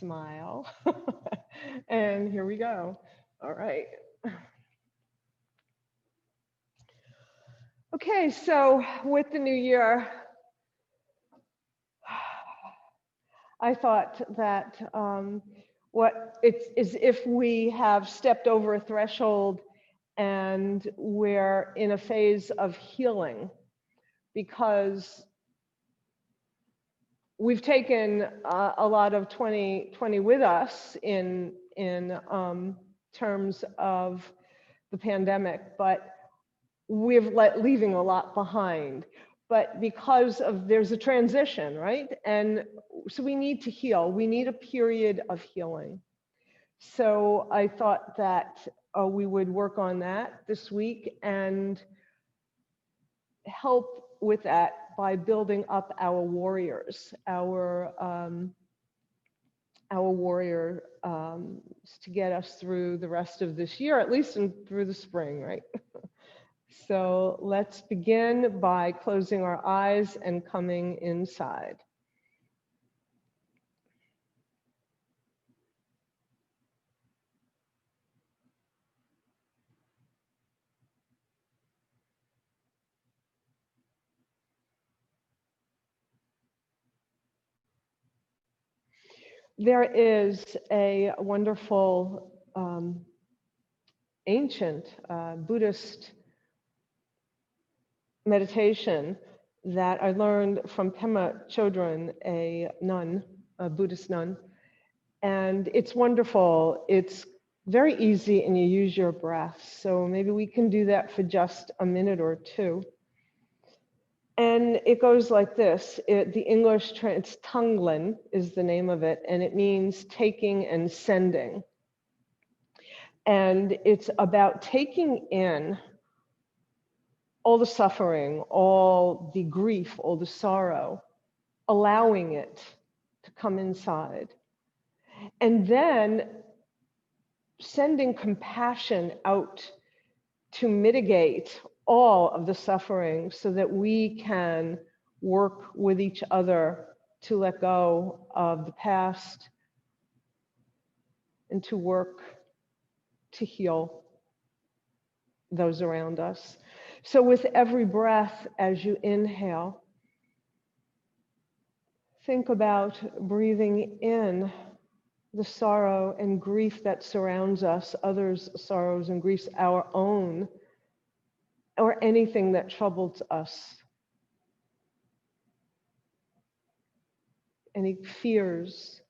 smile. And here we go. All right. Okay, so with the new year, I thought that what it's is if we have stepped over a threshold and we're in a phase of healing because we've taken a lot of 2020 with us in terms of the pandemic, but leaving a lot behind. But because of there's a transition, right? And so we need to heal. We need a period of healing. So I thought that we would work on that this week and help with that by building up our warriors, our warrior to get us through the rest of this year, at least through the spring, right? So let's begin by closing our eyes and coming inside. There is a wonderful ancient Buddhist meditation that I learned from Pema Chodron, a nun, a Buddhist nun. And it's wonderful. It's very easy and you use your breath. So maybe we can do that for just a minute or two. And it goes like this. The English, it's Tonglen is the name of it, and it means taking and sending. And it's about taking in all the suffering, all the grief, all the sorrow, allowing it to come inside. And then sending compassion out to mitigate all of the suffering so that we can work with each other to let go of the past and to work to heal those around us. So with every breath as you inhale, think about breathing in the sorrow and grief that surrounds us, others' sorrows and griefs, our own, or anything that troubles us. Any fears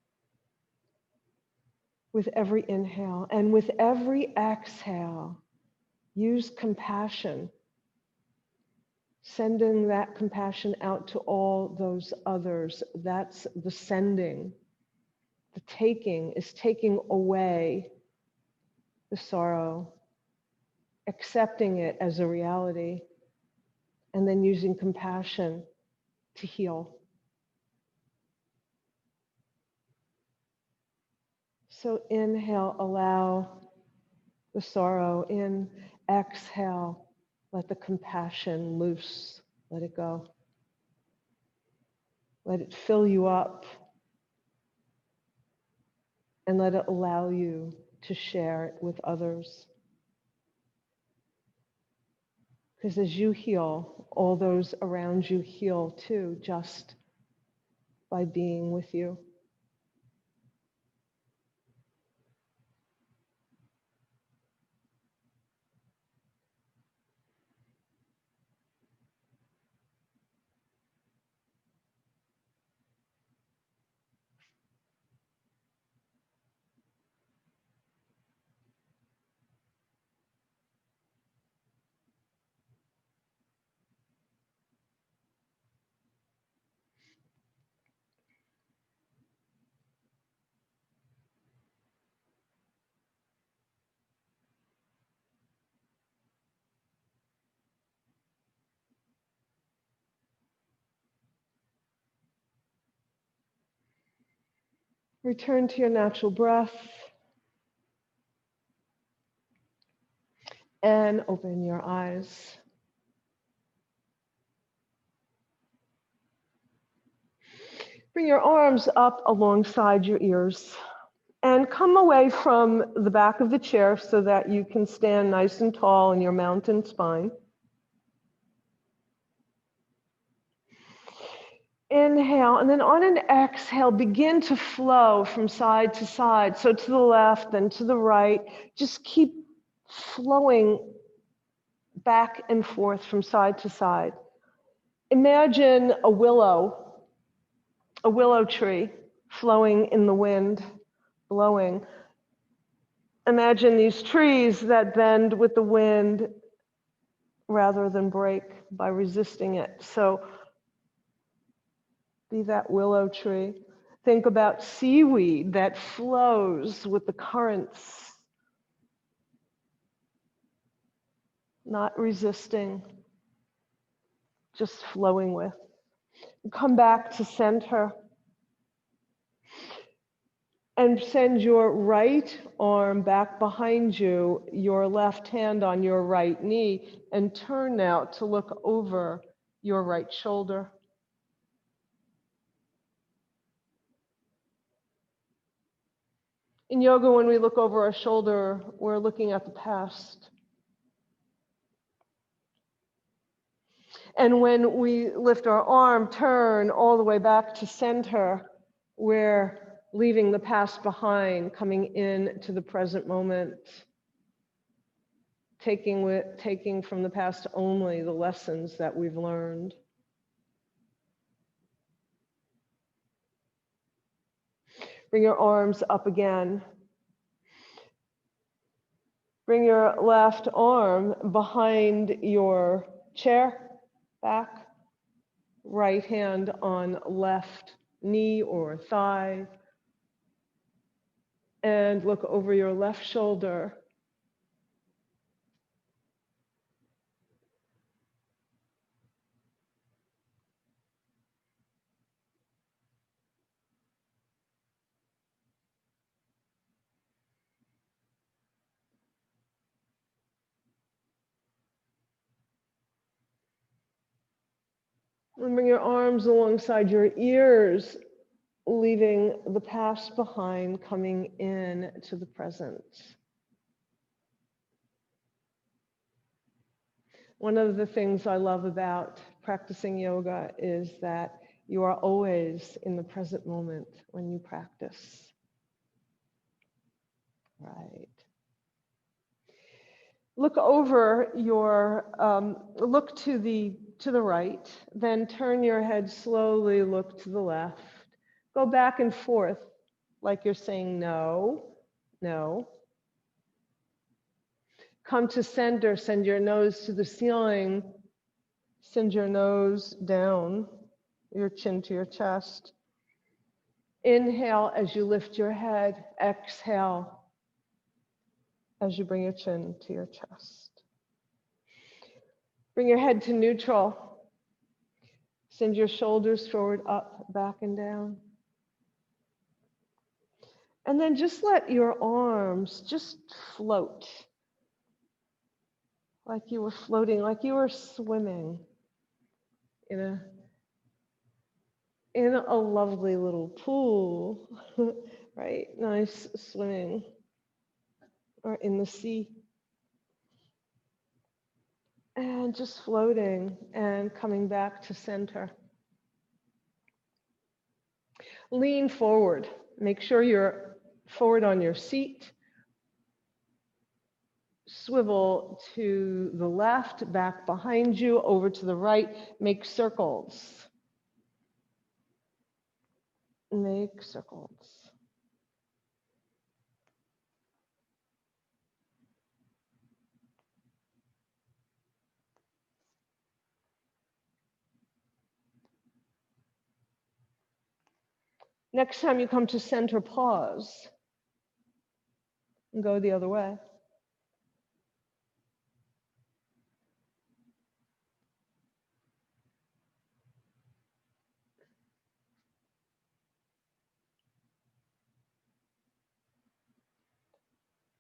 with every inhale. And with every exhale, use compassion, sending that compassion out to all those others. That's the sending. The taking is taking away the sorrow, accepting it as a reality, and then using compassion to heal. So inhale, allow the sorrow in. Exhale, let the compassion loose. Let it go. Let it fill you up. And let it allow you to share it with others. Because as you heal, all those around you heal too, just by being with you. Return to your natural breath and open your eyes. Bring your arms up alongside your ears and come away from the back of the chair so that you can stand nice and tall in your mountain spine. Inhale, and then on an exhale, begin to flow from side to side. So to the left, then to the right. Just keep flowing back and forth from side to side. Imagine a willow tree flowing in the wind, blowing. Imagine these trees that bend with the wind rather than break by resisting it. So be that willow tree. Think about seaweed that flows with the currents, not resisting, just flowing with. Come back to center and send your right arm back behind you, your left hand on your right knee, and turn now to look over your right shoulder. In yoga, when we look over our shoulder, we're looking at the past. And when we lift our arm, turn all the way back to center, we're leaving the past behind, coming in to the present moment, taking from the past only the lessons that we've learned. Bring your arms up again. Bring your left arm behind your chair, back, right hand on left knee or thigh, and look over your left shoulder. And bring your arms alongside your ears, leaving the past behind, coming in to the present. One of the things I love about practicing yoga is that you are always in the present moment when you practice. Right. Look over your, look to the right, then turn your head slowly, look to the left. Go back and forth like you're saying no, no. Come to center, send your nose to the ceiling, send your nose down, your chin to your chest. Inhale as you lift your head, exhale as you bring your chin to your chest. Bring your head to neutral. Send your shoulders forward, up, back, and down. And then just let your arms just float. Like you were floating, like you were swimming in a lovely little pool, right? Nice swimming, or in the sea. And just floating and coming back to center. Lean forward. Make sure you're forward on your seat. Swivel to the left, back behind you, over to the right. Make circles. Make circles. Next time you come to center, pause and go the other way.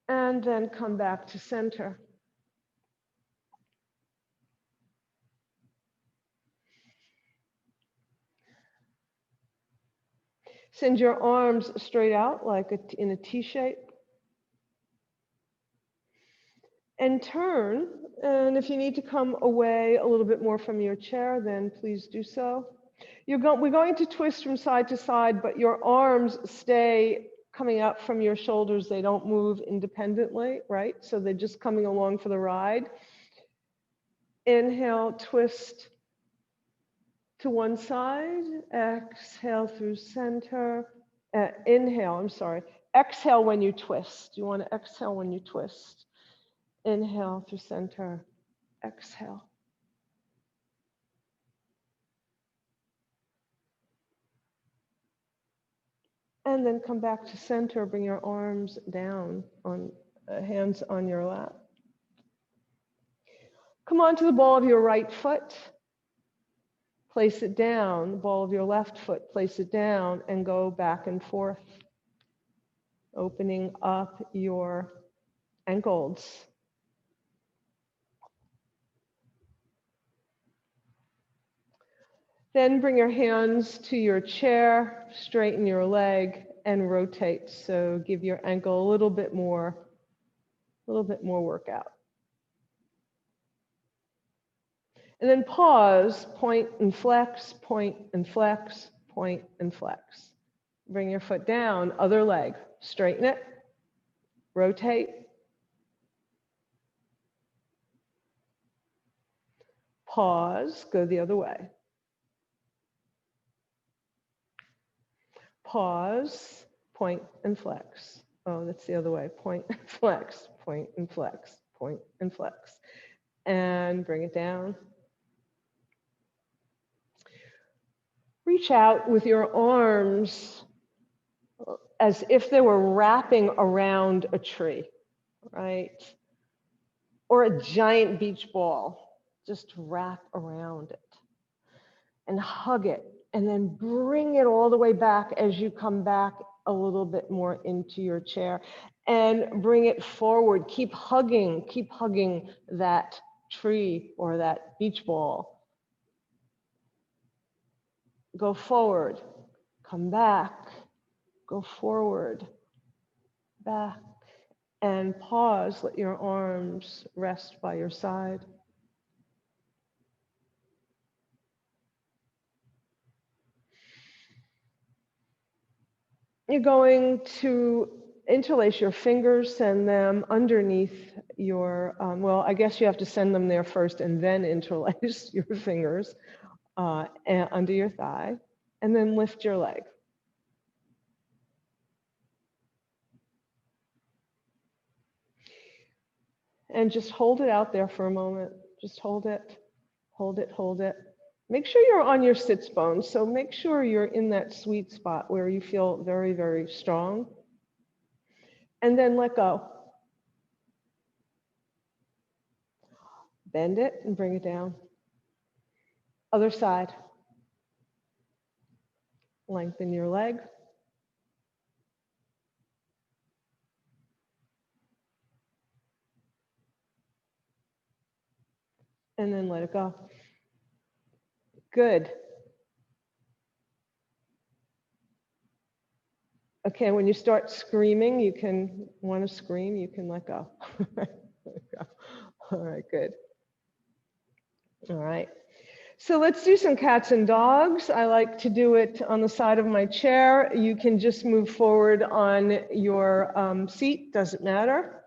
And then come back to center. Send your arms straight out like in a T shape. And turn. And if you need to come away a little bit more from your chair, then please do so. We're going to twist from side to side, but your arms stay coming out from your shoulders. They don't move independently, right? So they're just coming along for the ride. Inhale, twist to one side. Exhale through center. Inhale, I'm sorry. Exhale when you twist. You want to exhale when you twist. Inhale through center. Exhale. And then come back to center. Bring your arms down, on hands on your lap. Come onto the ball of your right foot. Place it down. The ball of your left foot. Place it down and go back and forth. Opening up your ankles. Then bring your hands to your chair, straighten your leg, and rotate. So give your ankle a little bit more workout. And then pause, point and flex, point and flex, point and flex. Bring your foot down, other leg, straighten it, rotate. Pause, go the other way. Pause, point and flex. Oh, that's the other way. Point and flex, point and flex, point and flex. And bring it down. Reach out with your arms as if they were wrapping around a tree, right? Or a giant beach ball. Just wrap around it and hug it. And then bring it all the way back as you come back a little bit more into your chair. And bring it forward. Keep hugging that tree or that beach ball. Go forward, come back, go forward, back, and pause. Let your arms rest by your side. You're going to interlace your fingers, send them underneath your, well, I guess you have to send them there first and then interlace your fingers and under your thigh, and then lift your leg. And just hold it out there for a moment. Just hold it, hold it, hold it. Make sure you're on your sits bones. So make sure you're in that sweet spot where you feel very, very strong. And then let go. Bend it and bring it down. Other side. Lengthen your leg. And then let it go. Good. Okay, when you start screaming, you can want to scream, you can let go. Let go. All right, good. All right. So let's do some cats and dogs. I like to do it on the side of my chair. You can just move forward on your seat, doesn't matter.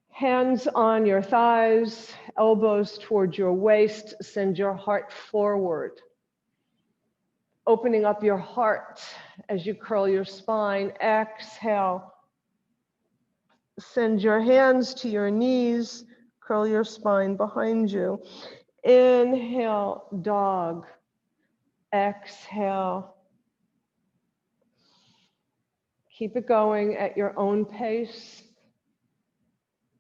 Hands on your thighs, elbows towards your waist, send your heart forward. Opening up your heart as you curl your spine. Exhale. Send your hands to your knees, curl your spine behind you. Inhale, dog. Exhale. Keep it going at your own pace.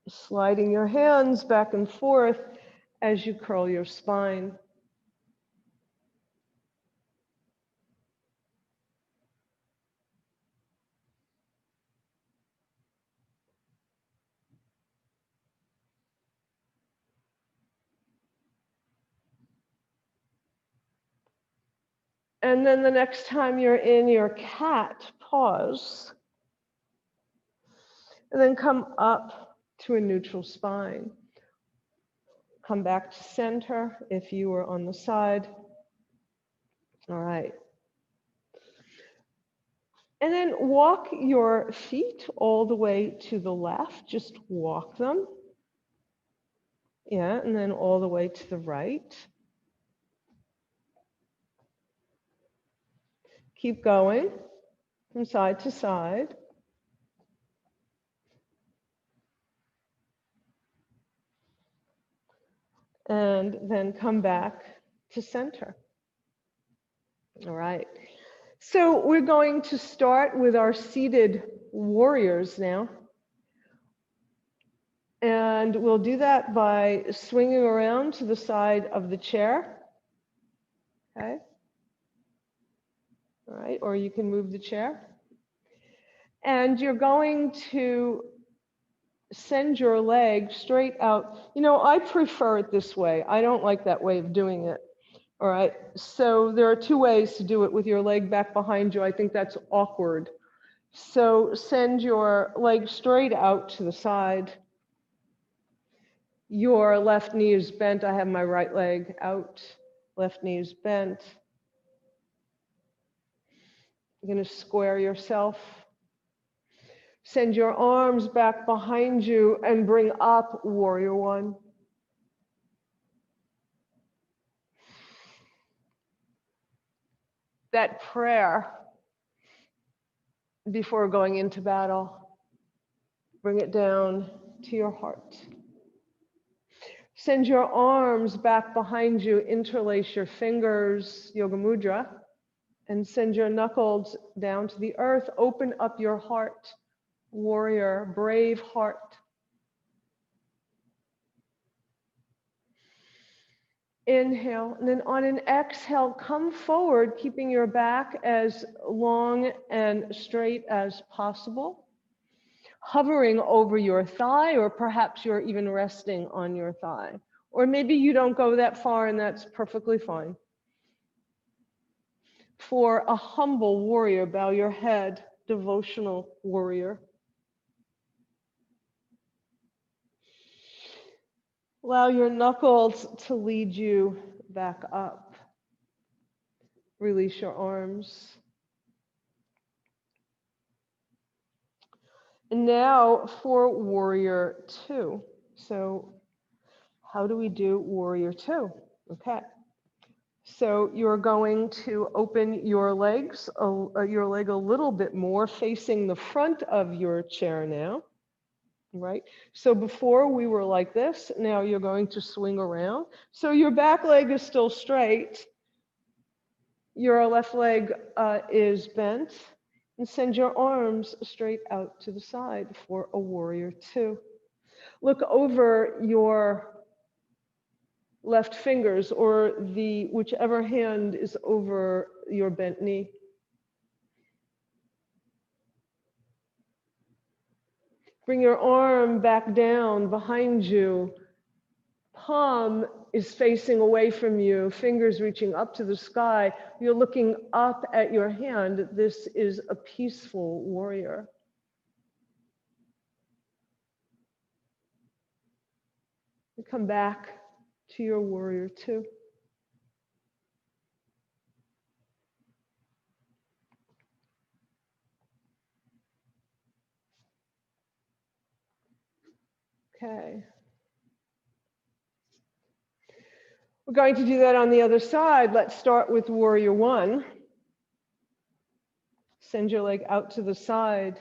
Sliding your hands back and forth as you curl your spine. And then the next time you're in your cat, pause. And then come up to a neutral spine. Come back to center if you were on the side. All right. And then walk your feet all the way to the left. Just walk them. Yeah, and then all the way to the right. Keep going from side to side. And then come back to center. All right. So we're going to start with our seated warriors now. And we'll do that by swinging around to the side of the chair. Okay. All right. Or you can move the chair. And you're going to send your leg straight out. You know, I prefer it this way. I don't like that way of doing it. All right. So there are two ways to do it with your leg back behind you. I think that's awkward. So send your leg straight out to the side. Your left knee is bent. I have my right leg out. Left knee is bent. You're going to square yourself. Send your arms back behind you and bring up warrior one. That prayer before going into battle, bring it down to your heart. Send your arms back behind you, interlace your fingers, Yoga Mudra, and send your knuckles down to the earth. Open up your heart, warrior, brave heart. Inhale, and then on an exhale, come forward, keeping your back as long and straight as possible, hovering over your thigh, or perhaps you're even resting on your thigh. Or maybe you don't go that far, and that's perfectly fine. For a humble warrior, bow your head, devotional warrior. Allow your knuckles to lead you back up. Release your arms. And now for warrior two. So how do we do warrior two? Okay. So you're going to open your legs, your leg a little bit more, facing the front of your chair now. Right? So before we were like this, now you're going to swing around. So your back leg is still straight. Your left leg is bent. And send your arms straight out to the side for a warrior two. Look over your left fingers or whichever hand is over your bent knee. Bring your arm back down behind you. Palm is facing away from you, fingers reaching up to the sky. You're looking up at your hand. This is a peaceful warrior. You come back to your warrior two. Okay. We're going to do that on the other side. Let's start with warrior one. Send your leg out to the side,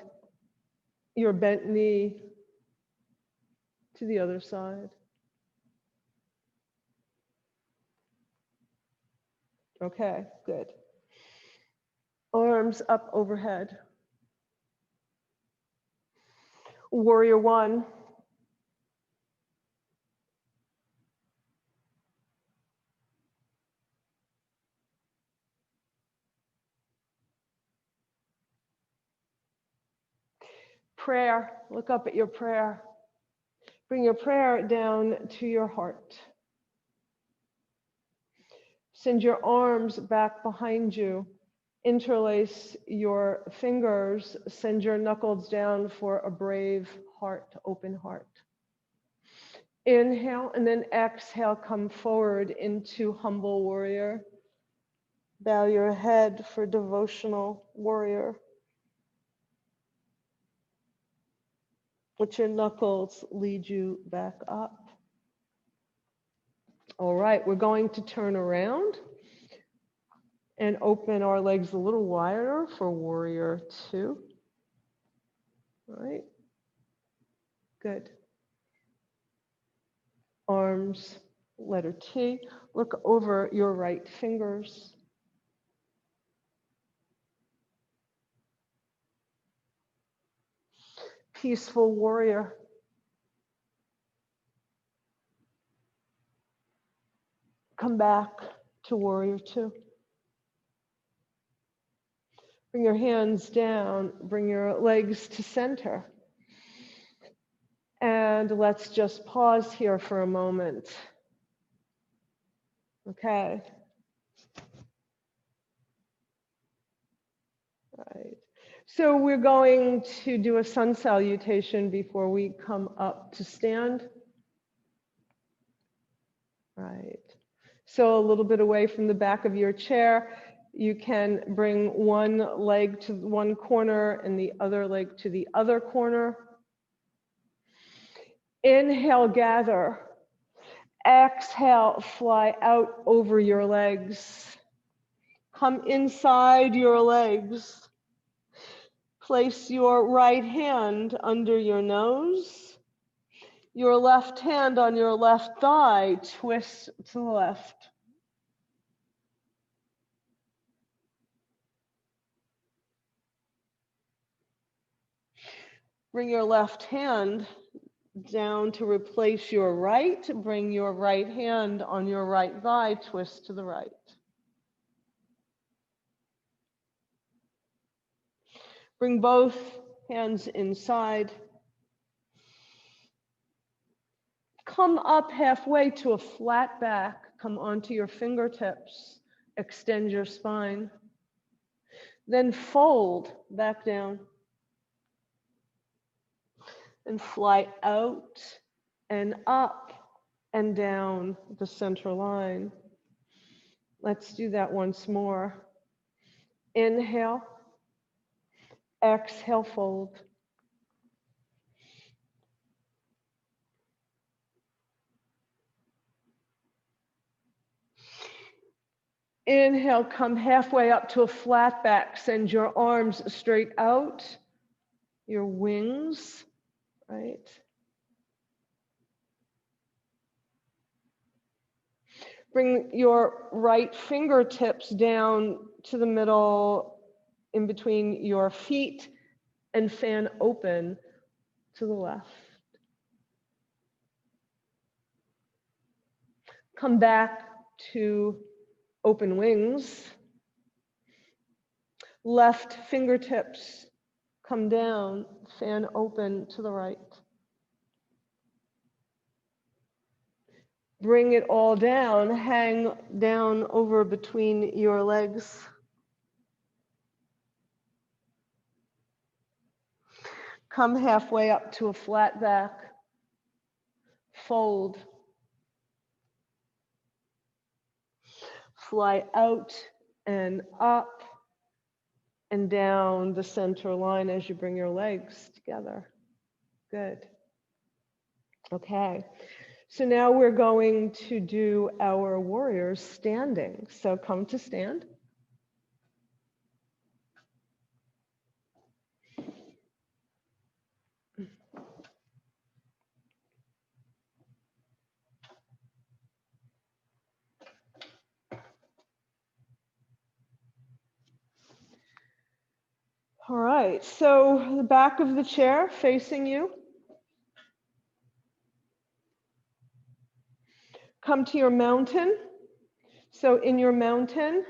your bent knee to the other side. Okay, good. Arms up overhead. Warrior one. Prayer, look up at your prayer. Bring your prayer down to your heart. Send your arms back behind you. Interlace your fingers. Send your knuckles down for a brave heart, open heart. Inhale and then exhale, come forward into humble warrior. Bow your head for devotional warrior. Let your knuckles lead you back up. All right, we're going to turn around and open our legs a little wider for warrior 2. All right, good. Arms, letter T. Look over your right fingers. Peaceful warrior. Come back to warrior 2. Bring your hands down, bring your legs to center. And let's just pause here for a moment. Okay. Right. So we're going to do a sun salutation before we come up to stand. Right. So a little bit away from the back of your chair, you can bring one leg to one corner and the other leg to the other corner. Inhale, gather. Exhale, fly out over your legs. Come inside your legs. Place your right hand under your nose. Your left hand on your left thigh, twist to the left. Bring your left hand down to replace your right. Bring your right hand on your right thigh, twist to the right. Bring both hands inside. Come up halfway to a flat back. Come onto your fingertips. Extend your spine. Then fold back down. And fly out and up and down the center line. Let's do that once more. Inhale. Exhale, fold. Inhale, come halfway up to a flat back. Send your arms straight out, your wings, right? Bring your right fingertips down to the middle in between your feet and fan open to the left. Come back to open wings. Left fingertips come down, fan open to the right. Bring it all down, hang down over between your legs. Come halfway up to a flat back. Fold. Fly out and up and down the center line as you bring your legs together. Good. Okay. So now we're going to do our warriors standing. So come to stand. All right, so the back of the chair facing you. Come to your mountain. So in your mountain,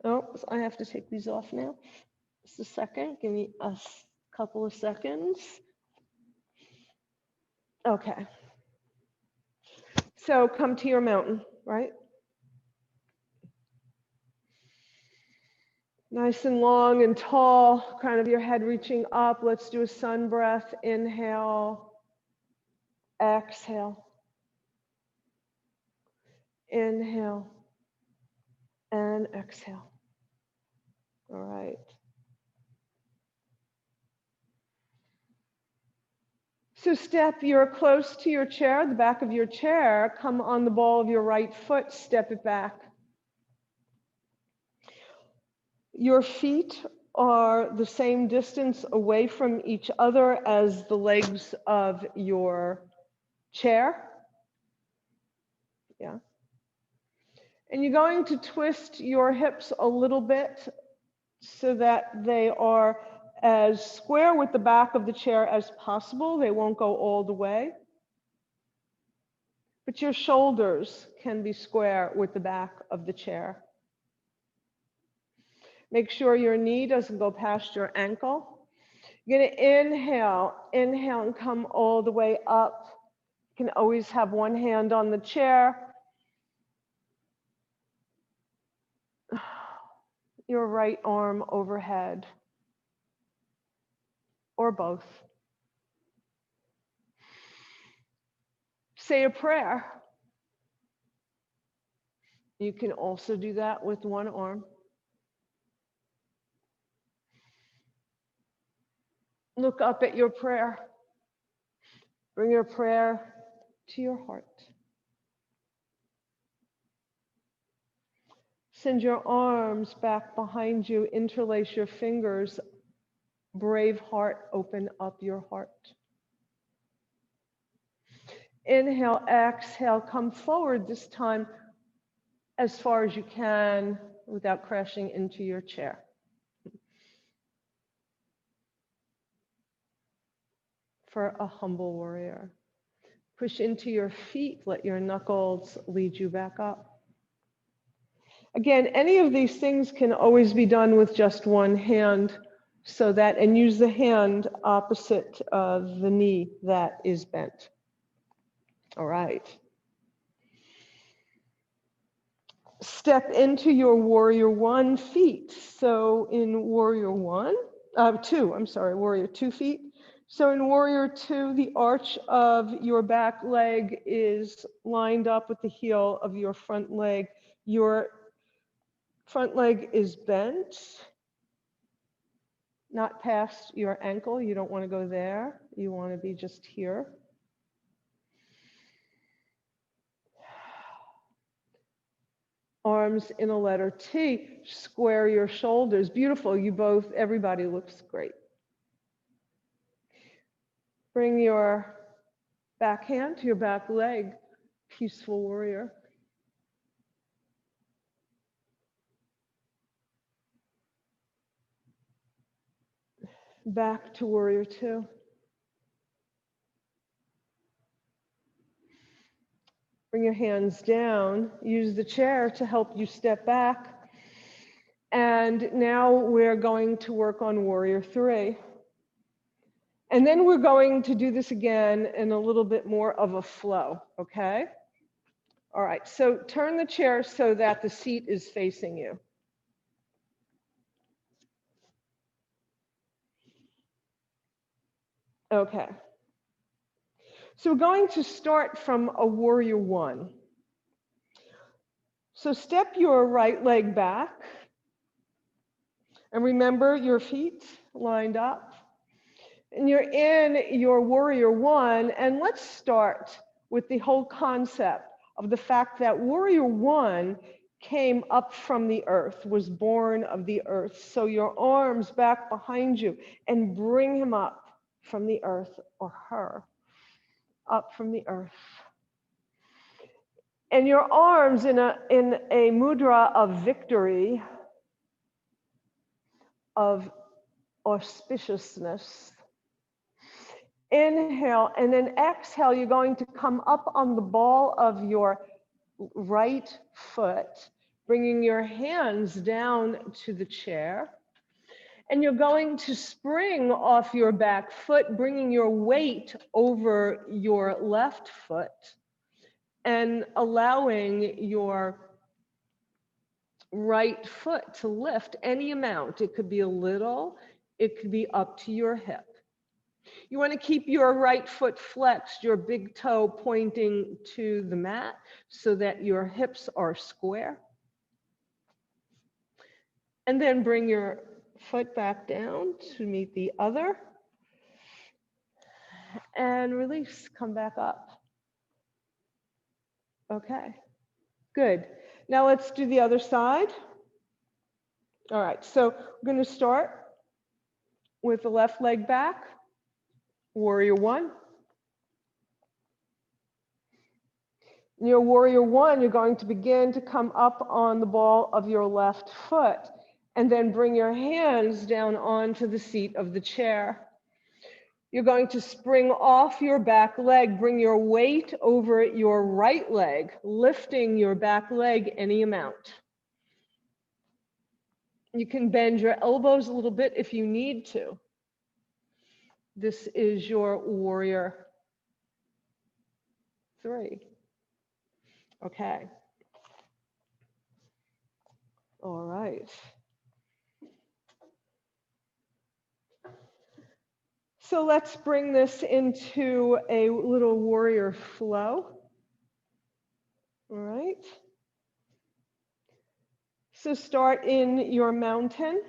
oh, I have to take these off now. Just a second, give me a couple of seconds. Okay. So come to your mountain, right? Nice and long and tall, crown of your head reaching up. Let's do a sun breath. Inhale, exhale. Inhale and exhale. All right. So you're close to your chair, the back of your chair. Come on the ball of your right foot, step it back. Your feet are the same distance away from each other as the legs of your chair. Yeah. And you're going to twist your hips a little bit so that they are as square with the back of the chair as possible. They won't go all the way. But your shoulders can be square with the back of the chair. Make sure your knee doesn't go past your ankle. You're going to inhale and come all the way up. You can always have one hand on the chair. Your right arm overhead, or both. Say a prayer. You can also do that with one arm. Look up at your prayer. Bring your prayer to your heart. Send your arms back behind you. Interlace your fingers. Brave heart, open up your heart. Inhale, exhale, come forward this time as far as you can without crashing into your chair. For a humble warrior. Push into your feet, let your knuckles lead you back up. Again, any of these things can always be done with just one hand, so that, and use the hand opposite the knee that is bent. All right. Step into your warrior one feet. So in warrior warrior 2 feet. So in warrior 2, the arch of your back leg is lined up with the heel of your front leg. Your front leg is bent, not past your ankle. You don't want to go there. You want to be just here. Arms in a letter T, square your shoulders. Beautiful. Everybody looks great. Bring your back hand to your back leg, peaceful warrior. Back to warrior 2. Bring your hands down. Use the chair to help you step back. And now we're going to work on warrior 3. And then we're going to do this again in a little bit more of a flow, okay? All right, so turn the chair so that the seat is facing you. Okay. So we're going to start from a warrior 1. So step your right leg back. And remember your feet lined up. And you're in your warrior 1. And let's start with the whole concept of the fact that warrior 1 came up from the earth, was born of the earth. So your arms back behind you and bring him up from the earth, or her up from the earth. And your arms in a mudra of victory, of auspiciousness. Inhale, and then exhale, you're going to come up on the ball of your right foot, bringing your hands down to the chair. And you're going to spring off your back foot, bringing your weight over your left foot and allowing your right foot to lift any amount. It could be a little, it could be up to your hip. You want to keep your right foot flexed, your big toe pointing to the mat so that your hips are square. And then bring your foot back down to meet the other. And release, come back up. Okay, good. Now let's do the other side. All right, so we're going to start with the left leg back, warrior one. In your warrior one, you're going to begin to come up on the ball of your left foot and then bring your hands down onto the seat of the chair. You're going to spring off your back leg, bring your weight over your right leg, lifting your back leg any amount. You can bend your elbows a little bit if you need to. This is your warrior three. Okay. All right. So let's bring this into a little warrior flow. All right. So start in your mountain.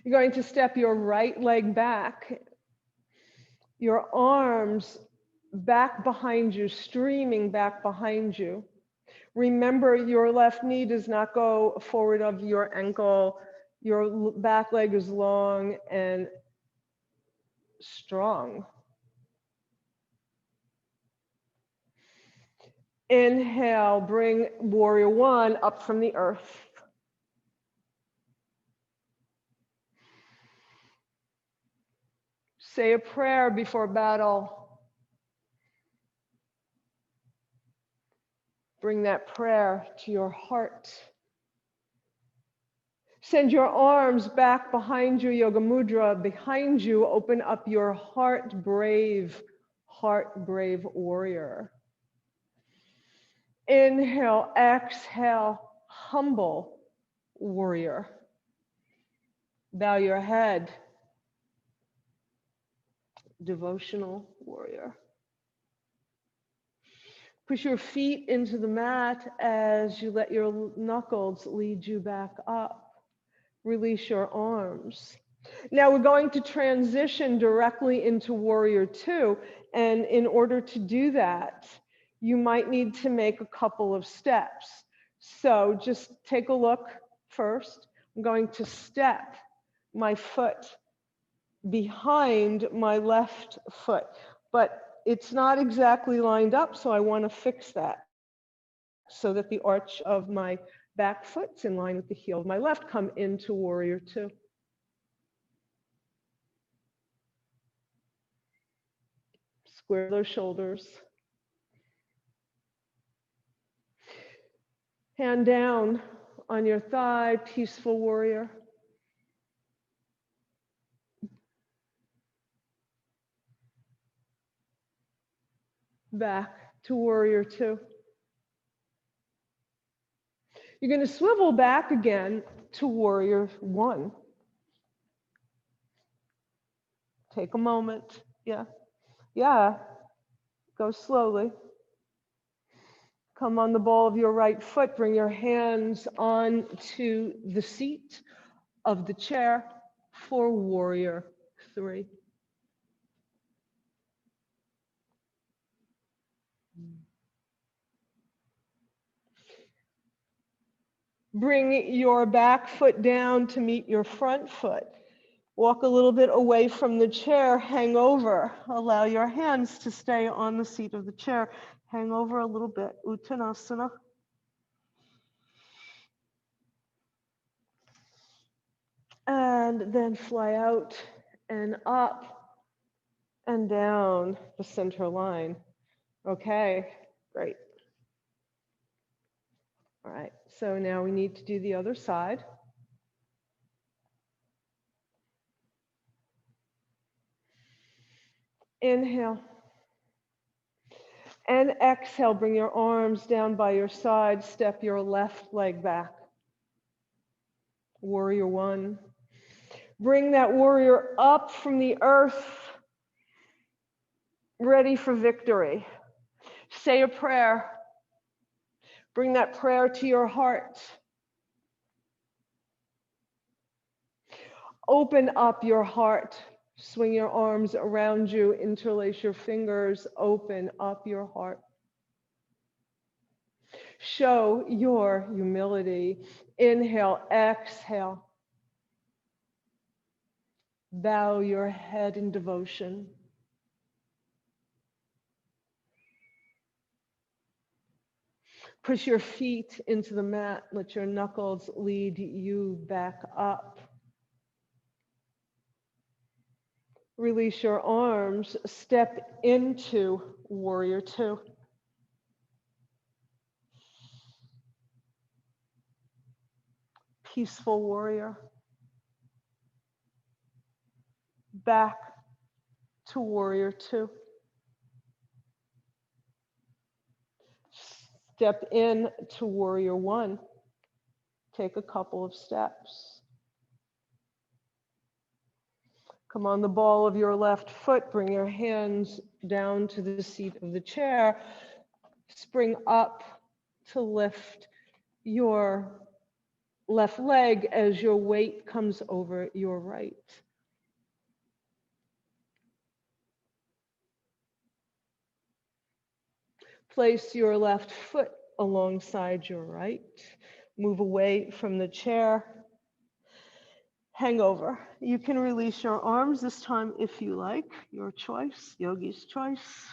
You're going to step your right leg back, your arms back behind you, streaming back behind you. Remember, your left knee does not go forward of your ankle. Your back leg is long and strong. Inhale, bring warrior one up from the earth. Say a prayer before battle. Bring that prayer to your heart. Send your arms back behind you, Yoga Mudra, behind you. Open up your heart brave warrior. Inhale, exhale, humble warrior. Bow your head, devotional warrior. Push your feet into the mat as you let your knuckles lead you back up. Release your arms. Now we're going to transition directly into warrior two. And in order to do that, you might need to make a couple of steps. So just take a look first. I'm going to step my foot behind my left foot, but it's not exactly lined up, so I want to fix that so that the arch of my back foot's in line with the heel of my left. Come into warrior two. Square those shoulders. Hand down on your thigh, peaceful warrior. Back to warrior two. You're going to swivel back again to warrior one. Take a moment. Yeah. Go slowly. Come on the ball of your right foot. Bring your hands onto the seat of the chair for warrior three. Bring your back foot down to meet your front foot. Walk a little bit away from the chair, hang over. Allow your hands to stay on the seat of the chair. Hang over a little bit, Uttanasana. And then fly out and up and down the center line. Okay, great. All right, so now we need to do the other side. Inhale. And exhale, bring your arms down by your side, step your left leg back. Warrior one. Bring that warrior up from the earth, ready for victory. Say a prayer. Bring that prayer to your heart. Open up your heart. Swing your arms around you, interlace your fingers, open up your heart. Show your humility. Inhale, exhale. Bow your head in devotion. Push your feet into the mat. Let your knuckles lead you back up. Release your arms. Step into warrior two. Peaceful warrior. Back to warrior two. Step in to warrior one. Take a couple of steps. Come on the ball of your left foot. Bring your hands down to the seat of the chair. Spring up to lift your left leg as your weight comes over your right. Place your left foot alongside your right. Move away from the chair. Hang over. You can release your arms this time if you like. Your choice, yogi's choice.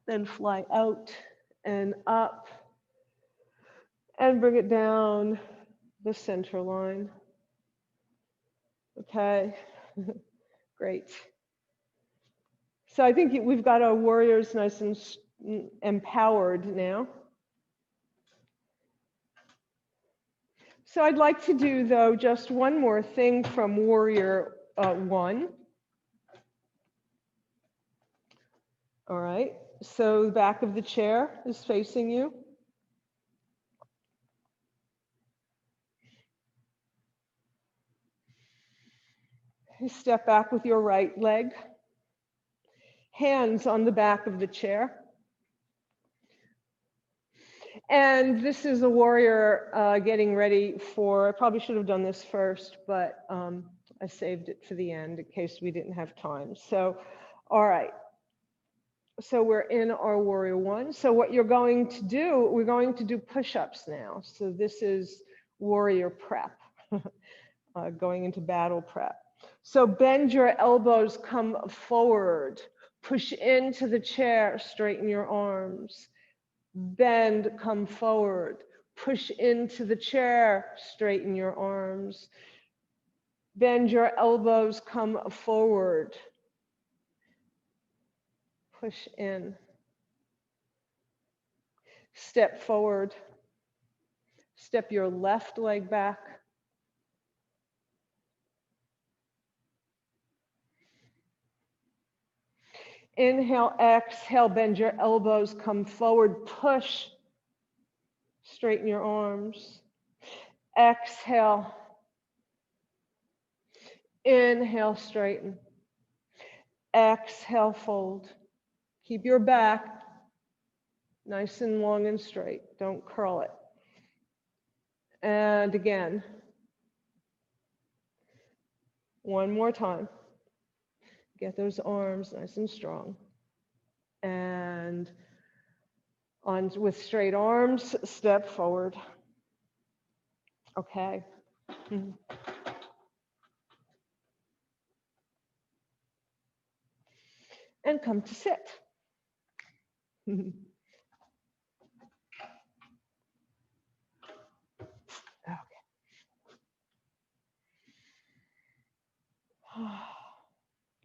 Then fly out and up and bring it down the center line. Okay, great. So I think we've got our warriors nice and empowered now. So I'd like to do, though, just one more thing from warrior one. All right, so the back of the chair is facing you. You step back with your right leg. Hands on the back of the chair. And this is a warrior getting ready for, I probably should have done this first, but I saved it for the end in case we didn't have time. So, all right. So we're in our warrior one. So what you're going to do, we're going to do push-ups now. So this is warrior prep, going into battle prep. So bend your elbows, come forward. Push into the chair, straighten your arms. Bend, come forward. Push into the chair, straighten your arms. Bend your elbows, come forward. Push in. Step forward. Step your left leg back. Inhale, exhale, bend your elbows, come forward, push. Straighten your arms. Exhale. Inhale, straighten. Exhale, fold. Keep your back nice and long and straight. Don't curl it. And again. One more time. Get those arms nice and strong. And on with straight arms, step forward. Okay. And come to sit. Okay.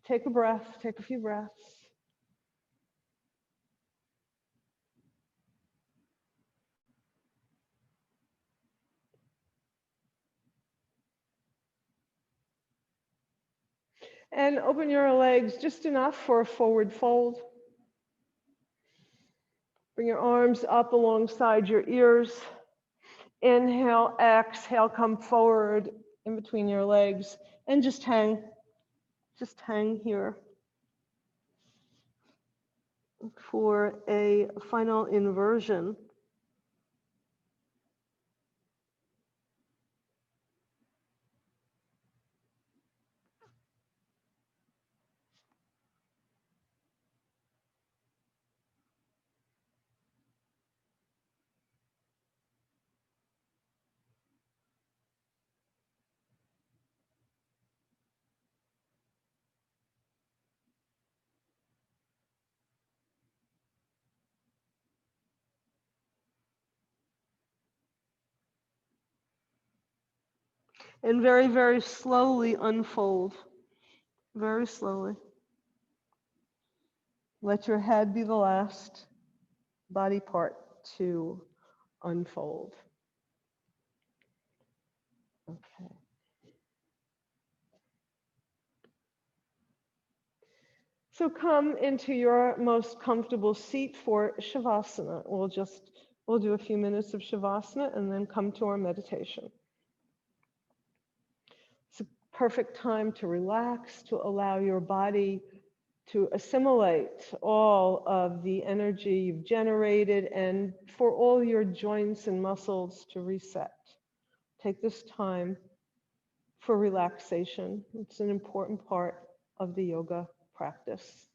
Take a breath, take a few breaths. And open your legs just enough for a forward fold. Bring your arms up alongside your ears. Inhale, exhale, come forward in between your legs and just hang. Just hang here for a final inversion. And very, very slowly unfold. Very slowly. Let your head be the last body part to unfold. Okay. So come into your most comfortable seat for Shavasana. We'll do a few minutes of Shavasana and then come to our meditation. It's a perfect time to relax, to allow your body to assimilate all of the energy you've generated and for all your joints and muscles to reset. Take this time for relaxation. It's an important part of the yoga practice.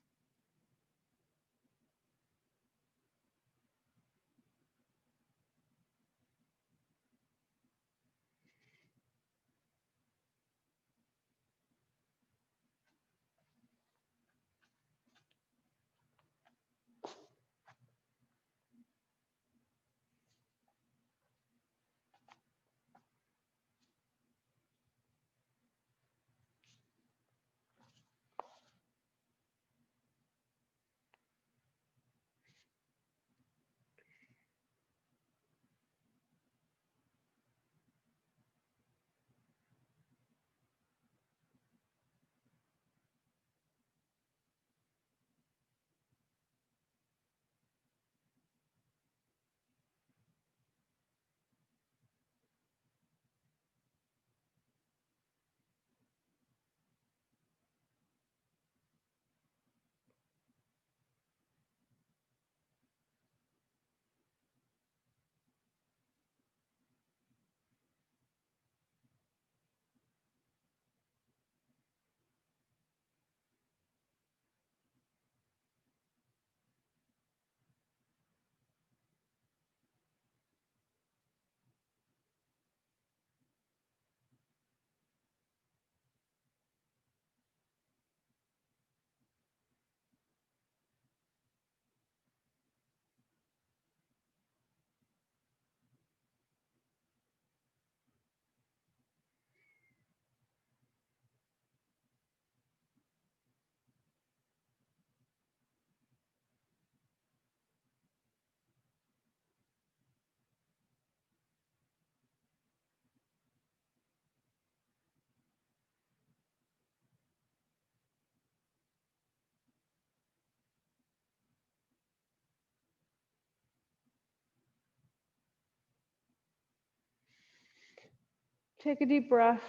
Take a deep breath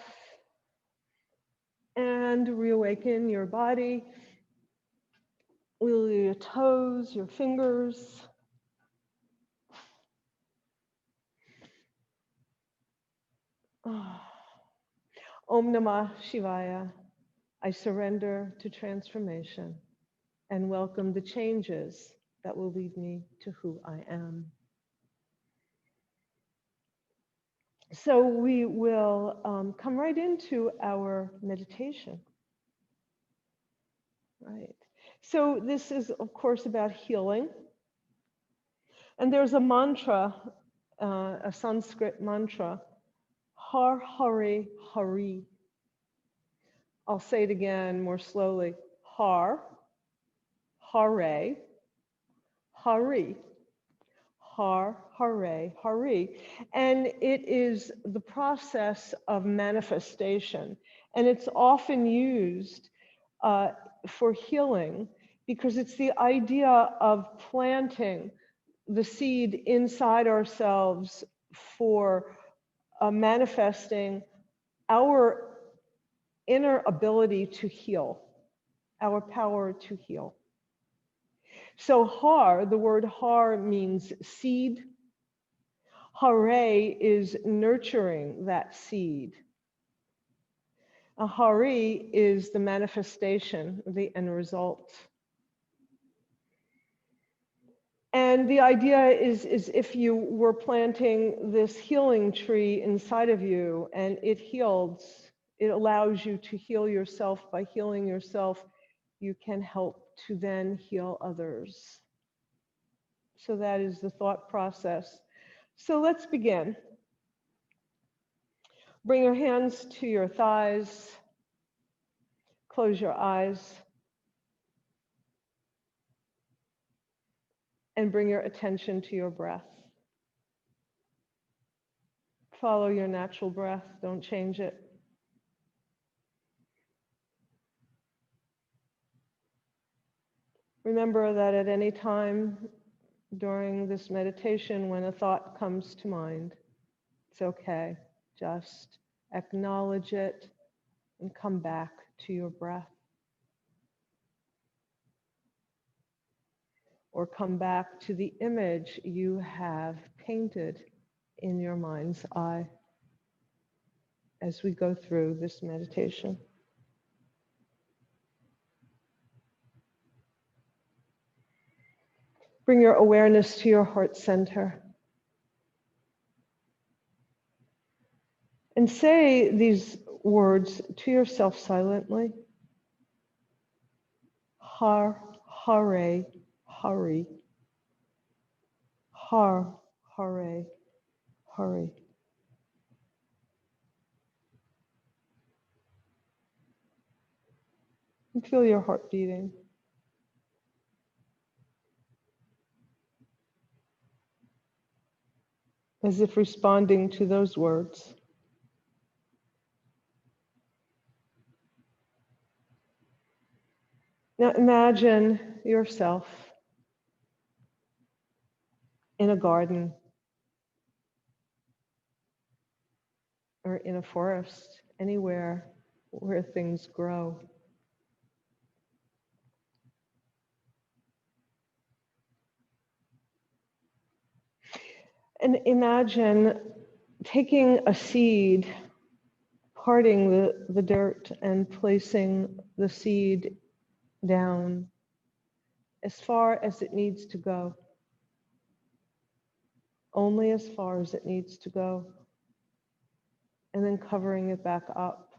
and reawaken your body. Wiggle your toes, your fingers. Om Namah Shivaya. I surrender to transformation and welcome the changes that will lead me to who I am. So we will come right into our meditation. Right. So this is, of course, about healing. And there's a mantra, a Sanskrit mantra, Har Hari Hari. I'll say it again more slowly. Har, Hare, Hari. Har, Hare, Hari. And it is the process of manifestation. And it's often used for healing, because it's the idea of planting the seed inside ourselves for manifesting our inner ability to heal, our power to heal. So har, the word har means seed. Hare is nurturing that seed. A hari is the manifestation, the end result. And the idea is if you were planting this healing tree inside of you and it heals, it allows you to heal yourself. By healing yourself, you can help to then heal others. So that is the thought process. So let's begin. Bring your hands to your thighs. Close your eyes. And bring your attention to your breath. Follow your natural breath. Don't change it. Remember that at any time during this meditation, when a thought comes to mind, it's okay. Just acknowledge it and come back to your breath. Or come back to the image you have painted in your mind's eye as we go through this meditation. Bring your awareness to your heart center. And say these words to yourself silently. Har, hare, hari. Har, hare, hari. And feel your heart beating. As if responding to those words. Now imagine yourself in a garden or in a forest, anywhere where things grow. And imagine taking a seed, parting the dirt and placing the seed down as far as it needs to go. Only as far as it needs to go. And then covering it back up.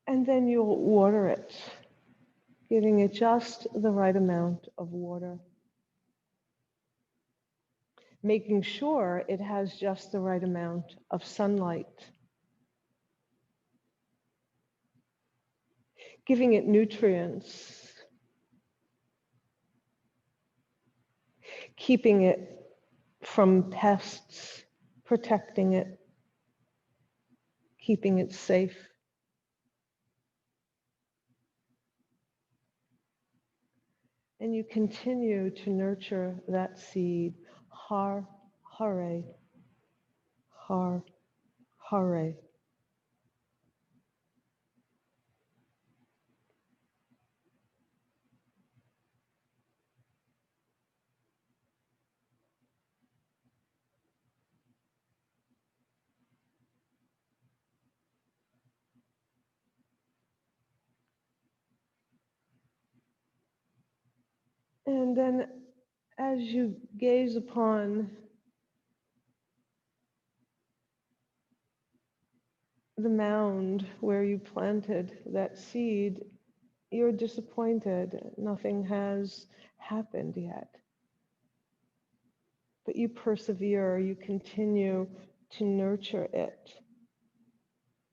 And then you'll water it, giving it just the right amount of water. Making sure it has just the right amount of sunlight. Giving it nutrients. Keeping it from pests, protecting it, keeping it safe. And you continue to nurture that seed. Har, hare, har, hare. And then as you gaze upon the mound where you planted that seed, you're disappointed. Nothing has happened yet. But you persevere, you continue to nurture it,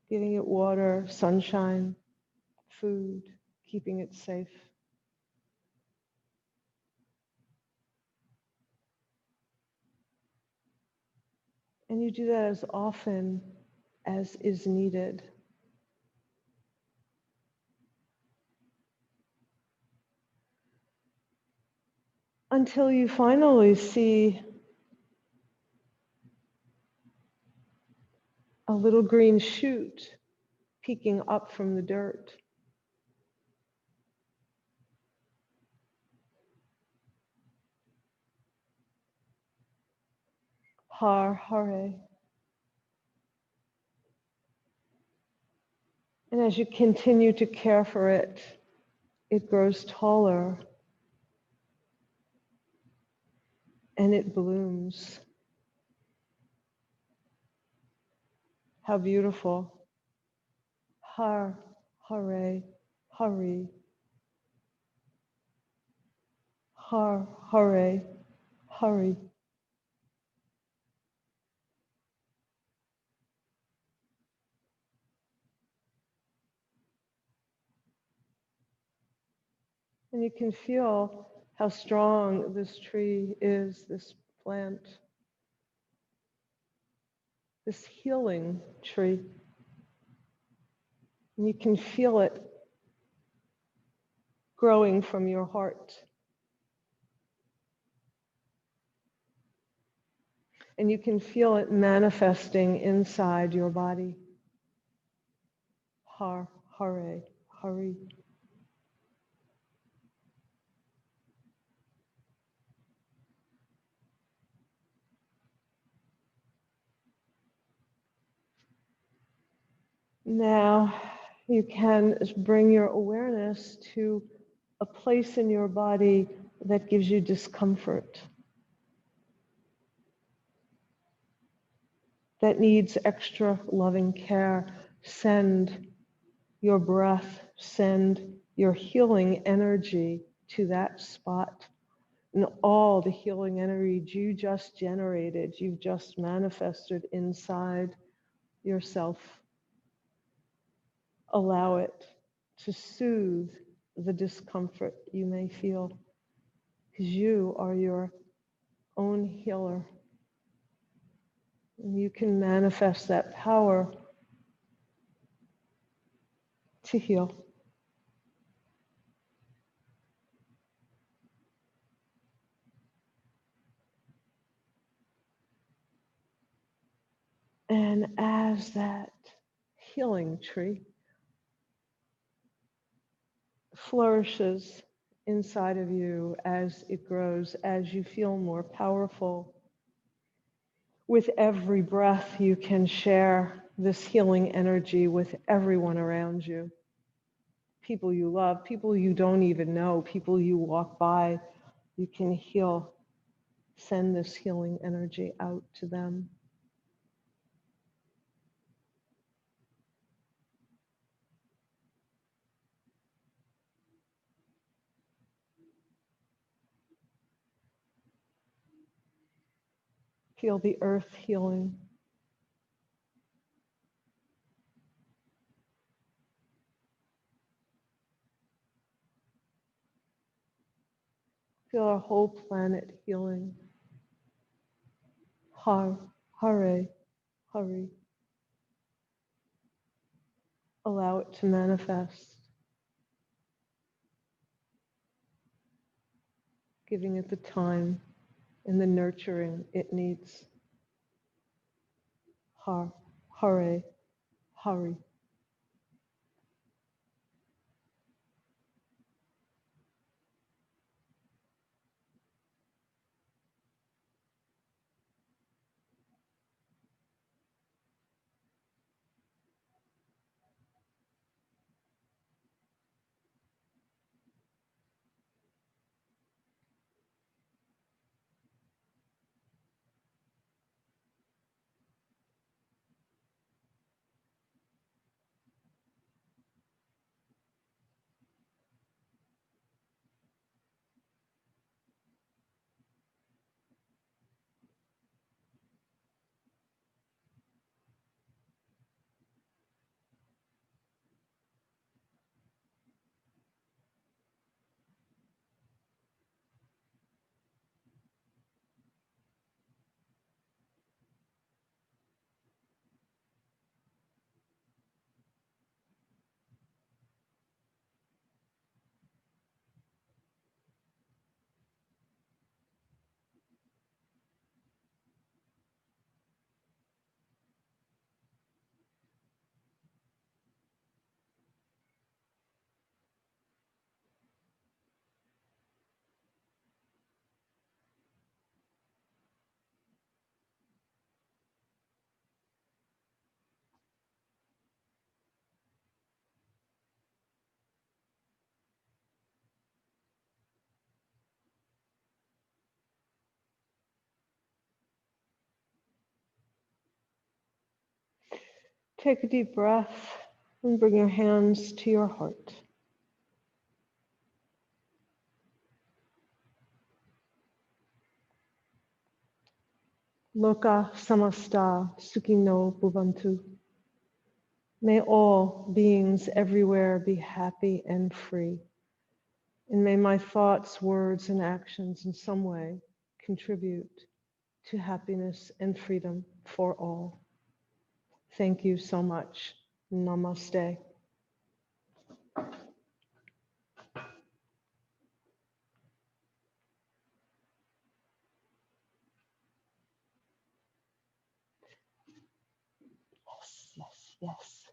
giving it water, sunshine, food. keeping it safe. And you do that as often as is needed. Until you finally see a little green shoot peeking up from the dirt. Har, hare. And as you continue to care for it, it grows taller and it blooms. How beautiful. Har, hare, hari. Har, hare, hari. And you can feel how strong this tree is, this plant, this healing tree. And you can feel it growing from your heart. And you can feel it manifesting inside your body. Har, hare, hari. Now you can bring your awareness to a place in your body that gives you discomfort, that needs extra loving care. Send your breath, send your healing energy to that spot. And all the healing energy you just generated, you've just manifested inside yourself. Allow it to soothe the discomfort you may feel, because you are your own healer. And you can manifest that power to heal. And as that healing tree flourishes inside of you, as it grows, as you feel more powerful, with every breath you can share this healing energy with everyone around you. People you love, people you don't even know, people you walk by, you can heal. Send this healing energy out to them. Feel the earth healing. Feel our whole planet healing. Har, hare, hari. Allow it to manifest. Giving it the time and the nurturing it needs. Har, hare, hari. Take a deep breath and bring your hands to your heart. Loka samasta sukhino bhuvantu. May all beings everywhere be happy and free. And may my thoughts, words, and actions in some way contribute to happiness and freedom for all. Thank you so much. Namaste. Yes, yes, yes.